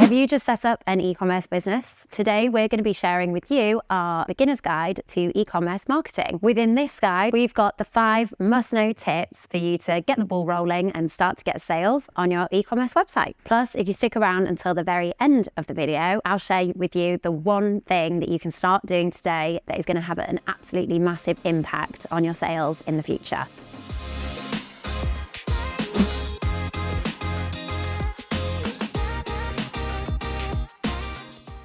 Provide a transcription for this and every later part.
Have you just set up an e-commerce business? Today, we're going to be sharing with you our beginner's guide to e-commerce marketing. Within this guide, we've got the 5 must-know tips for you to get the ball rolling and start to get sales on your e-commerce website. Plus, if you stick around until the very end of the video, I'll share with you the one thing that you can start doing today that is going to have an absolutely massive impact on your sales in the future.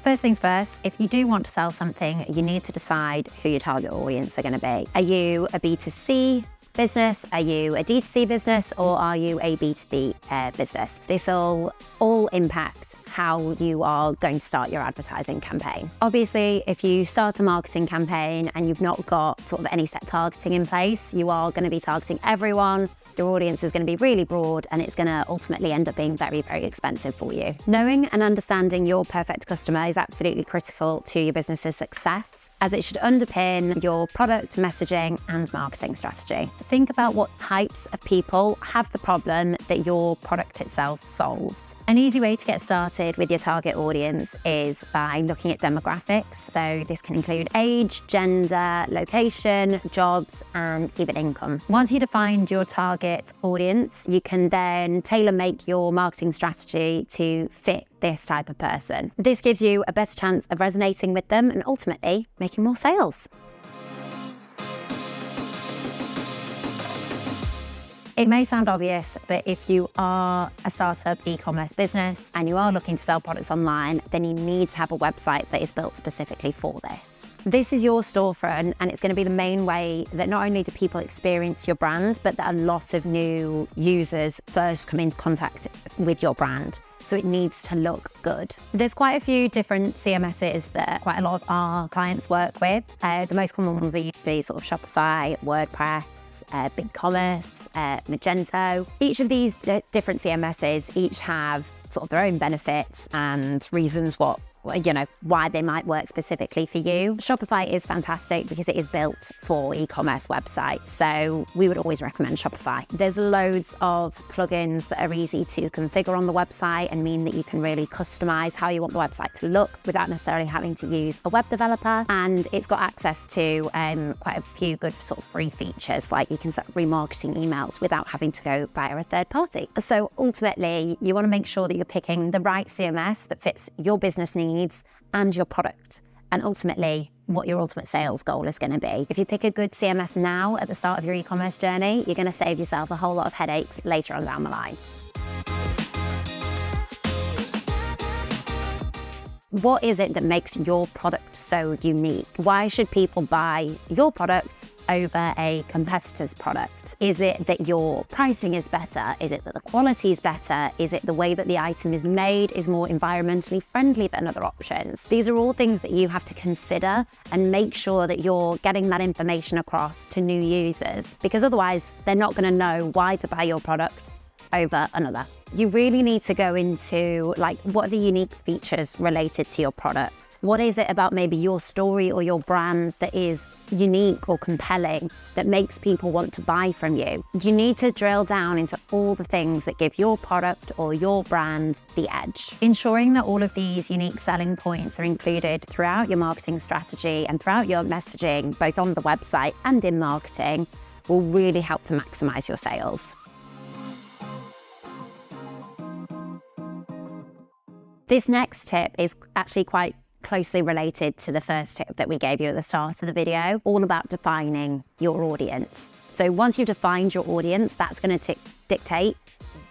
First things first, if you do want to sell something, you need to decide who your target audience are going to be. Are you a B2C business? Are you a D2C business? Or are you a B2B business? This will all impact how you are going to start your advertising campaign. Obviously, if you start a marketing campaign and you've not got sort of any set targeting in place, you are going to be targeting everyone. Your audience is going to be really broad and it's going to ultimately end up being very, very expensive for you. Knowing and understanding your perfect customer is absolutely critical to your business's success, as it should underpin your product, messaging, and marketing strategy. Think about what types of people have the problem that your product itself solves. An easy way to get started with your target audience is by looking at demographics. So this can include age, gender, location, jobs, and even income. Once you defined your target audience, you can then tailor-make your marketing strategy to fit this type of person. This gives you a better chance of resonating with them and ultimately making more sales. It may sound obvious, but if you are a startup e-commerce business and you are looking to sell products online, then you need to have a website that is built specifically for this. This is your storefront, and it's going to be the main way that not only do people experience your brand, but that a lot of new users first come into contact with your brand. So it needs to look good. There's quite a few different CMSs that quite a lot of our clients work with. The most common ones are usually sort of Shopify, WordPress, Ecommerce, Magento. Each of these different CMSs each have sort of their own benefits and reasons why they might work specifically for you. Shopify is fantastic because it is built for e-commerce websites, so we would always recommend Shopify. There's loads of plugins that are easy to configure on the website and mean that you can really customize how you want the website to look without necessarily having to use a web developer. And it's got access to quite a few good sort of free features, like you can set remarketing emails without having to go via a third party. So ultimately, you want to make sure that you're picking the right CMS that fits your business needs and your product, and ultimately what your ultimate sales goal is going to be. If you pick a good CMS now at the start of your e-commerce journey, you're going to save yourself a whole lot of headaches later on down the line. What is it that makes your product so unique? Why should people buy your product over a competitor's product? Is it that your pricing is better? Is it that the quality is better? Is it the way that the item is made is more environmentally friendly than other options? These are all things that you have to consider and make sure that you're getting that information across to new users, because otherwise they're not going to know why to buy your product over another. You really need to go into what are the unique features related to your product? What is it about maybe your story or your brand that is unique or compelling that makes people want to buy from you? You need to drill down into all the things that give your product or your brand the edge. Ensuring that all of these unique selling points are included throughout your marketing strategy and throughout your messaging, both on the website and in marketing, will really help to maximize your sales. This next tip is actually quite closely related to the first tip that we gave you at the start of the video, all about defining your audience. So once you've defined your audience, that's going to dictate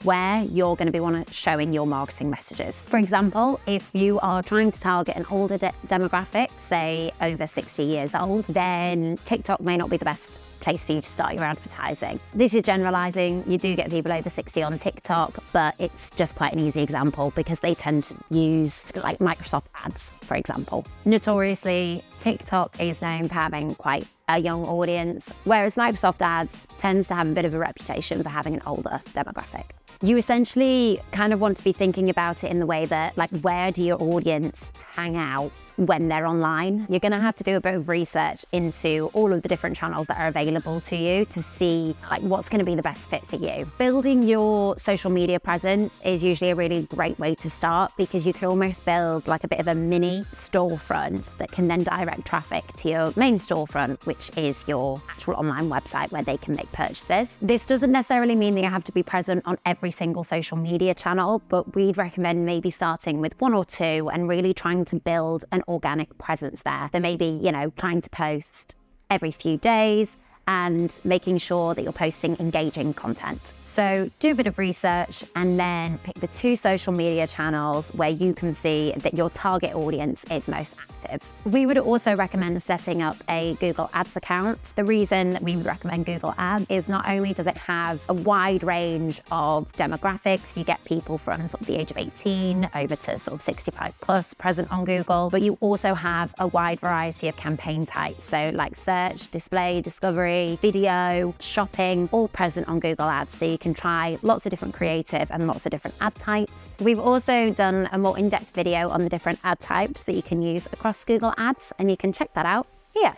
where you're going to be showing your marketing messages. For example, if you are trying to target an older demographic, say over 60 years old, then TikTok may not be the best place for you to start your advertising. This is generalizing. You do get people over 60 on TikTok, but it's just quite an easy example because they tend to use Microsoft ads, for example. Notoriously, TikTok is known for having quite a young audience, whereas Microsoft ads tends to have a bit of a reputation for having an older demographic. You essentially kind of want to be thinking about it in the way that, where do your audience hang out when they're online. You're going to have to do a bit of research into all of the different channels that are available to you to see like what's going to be the best fit for you. Building your social media presence is usually a really great way to start, because you can almost build like a bit of a mini storefront that can then direct traffic to your main storefront, which is your actual online website where they can make purchases. This doesn't necessarily mean that you have to be present on every single social media channel, but we'd recommend maybe starting with one or two and really trying to build an organic presence there. So maybe, trying to post every few days and making sure that you're posting engaging content. So do a bit of research and then pick the 2 social media channels where you can see that your target audience is most active. We would also recommend setting up a Google Ads account. The reason that we would recommend Google Ads is not only does it have a wide range of demographics, you get people from sort of the age of 18 over to sort of 65 plus present on Google, but you also have a wide variety of campaign types. So like search, display, discovery, video, shopping, all present on Google Ads. So you can try lots of different creative and lots of different ad types. We've also done a more in-depth video on the different ad types that you can use across Google Ads, and you can check that out here.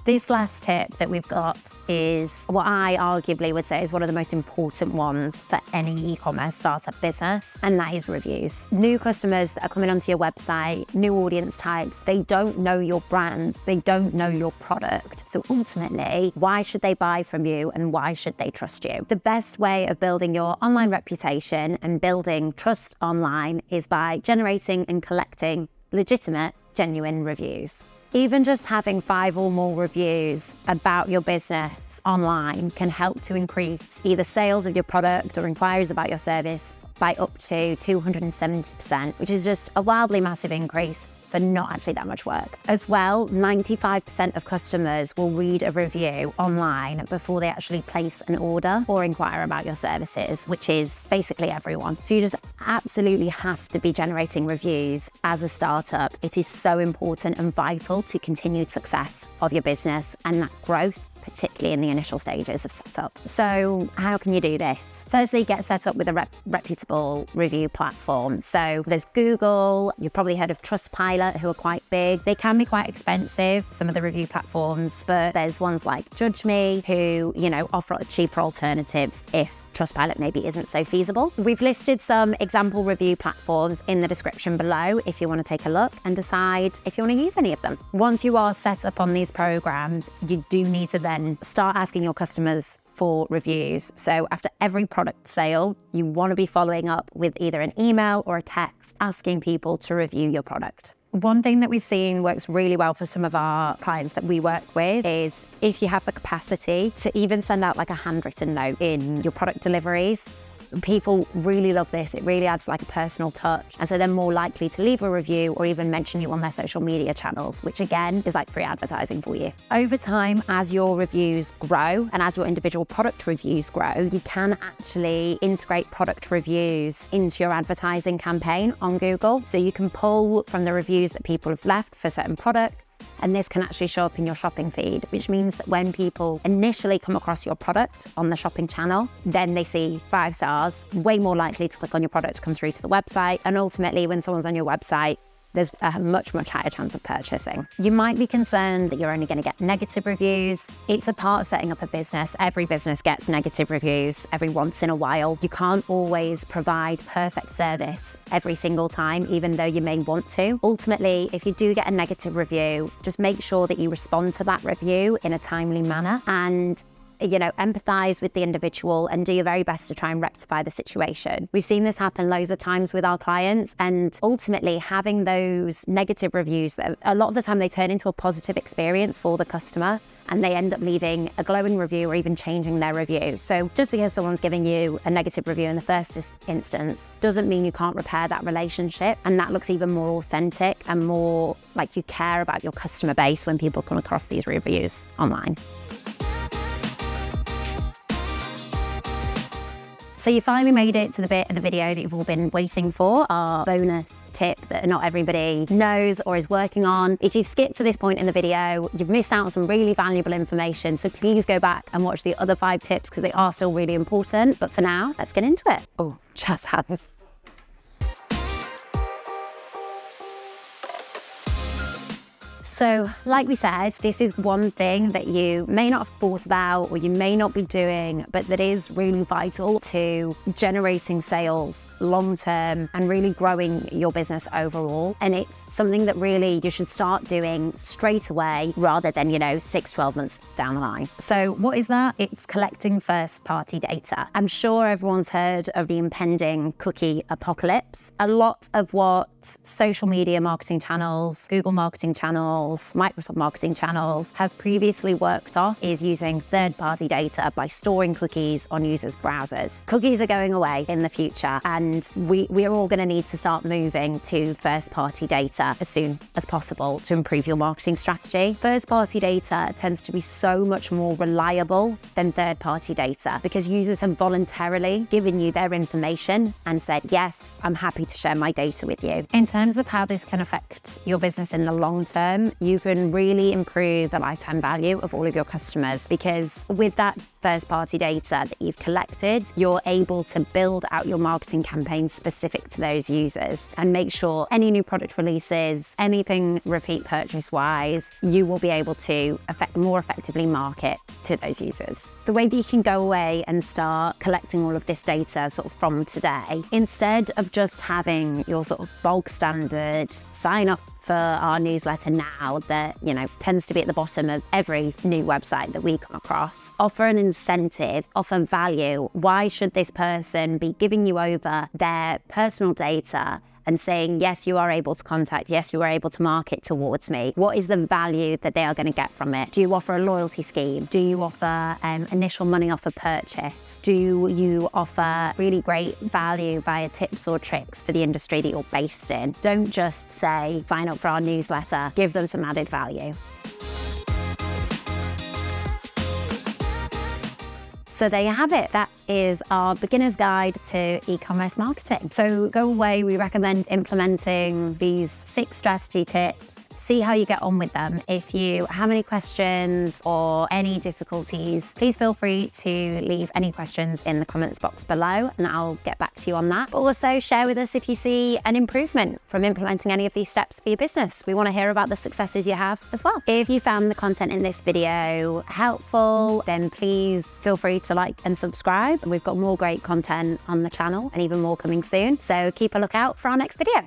This last tip that we've got is what I arguably would say is one of the most important ones for any e-commerce startup business, and that is reviews. New customers that are coming onto your website, new audience types, they don't know your brand, they don't know your product. So ultimately, why should they buy from you and why should they trust you? The best way of building your online reputation and building trust online is by generating and collecting legitimate, genuine reviews. Even just having 5 or more reviews about your business online can help to increase either sales of your product or inquiries about your service by up to 270%, which is just a wildly massive increase for not actually that much work. As well, 95% of customers will read a review online before they actually place an order or inquire about your services, which is basically everyone. So you just absolutely have to be generating reviews as a startup. It is so important and vital to continued success of your business and that growth, particularly in the initial stages of setup. So how can you do this? Firstly, get set up with a reputable review platform. So there's Google, you've probably heard of Trustpilot, who are quite big. They can be quite expensive, some of the review platforms, but there's ones like Judge Me who, offer cheaper alternatives if Trustpilot maybe isn't so feasible. We've listed some example review platforms in the description below if you want to take a look and decide if you want to use any of them. Once you are set up on these programs, you do need to then start asking your customers for reviews. So after every product sale, you want to be following up with either an email or a text asking people to review your product. One thing that we've seen works really well for some of our clients that we work with is if you have the capacity to even send out like a handwritten note in your product deliveries. People really love this. It really adds like a personal touch. And so they're more likely to leave a review or even mention you on their social media channels, which again is like free advertising for you. Over time, as your reviews grow and as your individual product reviews grow, you can actually integrate product reviews into your advertising campaign on Google. So you can pull from the reviews that people have left for certain products, and this can actually show up in your shopping feed, which means that when people initially come across your product on the shopping channel, then they see 5 stars, way more likely to click on your product to come through to the website. And ultimately, when someone's on your website, there's a much, much higher chance of purchasing. You might be concerned that you're only going to get negative reviews. It's a part of setting up a business. Every business gets negative reviews every once in a while. You can't always provide perfect service every single time, even though you may want to. Ultimately, if you do get a negative review, just make sure that you respond to that review in a timely manner and empathize with the individual and do your very best to try and rectify the situation. We've seen this happen loads of times with our clients, and ultimately having those negative reviews that a lot of the time they turn into a positive experience for the customer and they end up leaving a glowing review or even changing their review. So just because someone's giving you a negative review in the first instance doesn't mean you can't repair that relationship, and that looks even more authentic and more like you care about your customer base when people come across these reviews online. So you finally made it to the bit of the video that you've all been waiting for, our bonus tip that not everybody knows or is working on. If you've skipped to this point in the video, you've missed out on some really valuable information. So please go back and watch the other 5 tips because they are still really important. But for now, let's get into it. Oh, jazz hands. So like we said, this is one thing that you may not have thought about or you may not be doing, but that is really vital to generating sales long term and really growing your business overall. And it's something that really you should start doing straight away rather than, 6-12 months down the line. So what is that? It's collecting first-party data. I'm sure everyone's heard of the impending cookie apocalypse. A lot of what social media marketing channels, Google marketing channels, Microsoft marketing channels have previously worked off is using third-party data by storing cookies on users' browsers. Cookies are going away in the future, and we're all going to need to start moving to first-party data as soon as possible to improve your marketing strategy. First-party data tends to be so much more reliable than third-party data because users have voluntarily given you their information and said, yes, I'm happy to share my data with you. In terms of how this can affect your business in the long term, you can really improve the lifetime value of all of your customers because with that first-party data that you've collected, you're able to build out your marketing campaigns specific to those users and make sure any new product releases, anything repeat purchase-wise, you will be able to more effectively market to those users. The way that you can go away and start collecting all of this data sort of from today, instead of just having your sort of bog standard sign up for our newsletter now that, tends to be at the bottom of every new website that we come across, offer an incentive, offer value. Why should this person be giving you over their personal data and saying, yes, you are able to contact, yes, you are able to market towards me? What is the value that they are going to get from it? Do you offer a loyalty scheme? Do you offer initial money off a purchase? Do you offer really great value via tips or tricks for the industry that you're based in? Don't just say, sign up for our newsletter, give them some added value. So there you have it. That is our beginner's guide to e-commerce marketing. So go away. We recommend implementing these 6 strategy tips. See how you get on with them. If you have any questions or any difficulties, please feel free to leave any questions in the comments box below and I'll get back to you on that. But also share with us if you see an improvement from implementing any of these steps for your business. We want to hear about the successes you have as well. If you found the content in this video helpful, then please feel free to like and subscribe. We've got more great content on the channel and even more coming soon. So keep a lookout for our next video.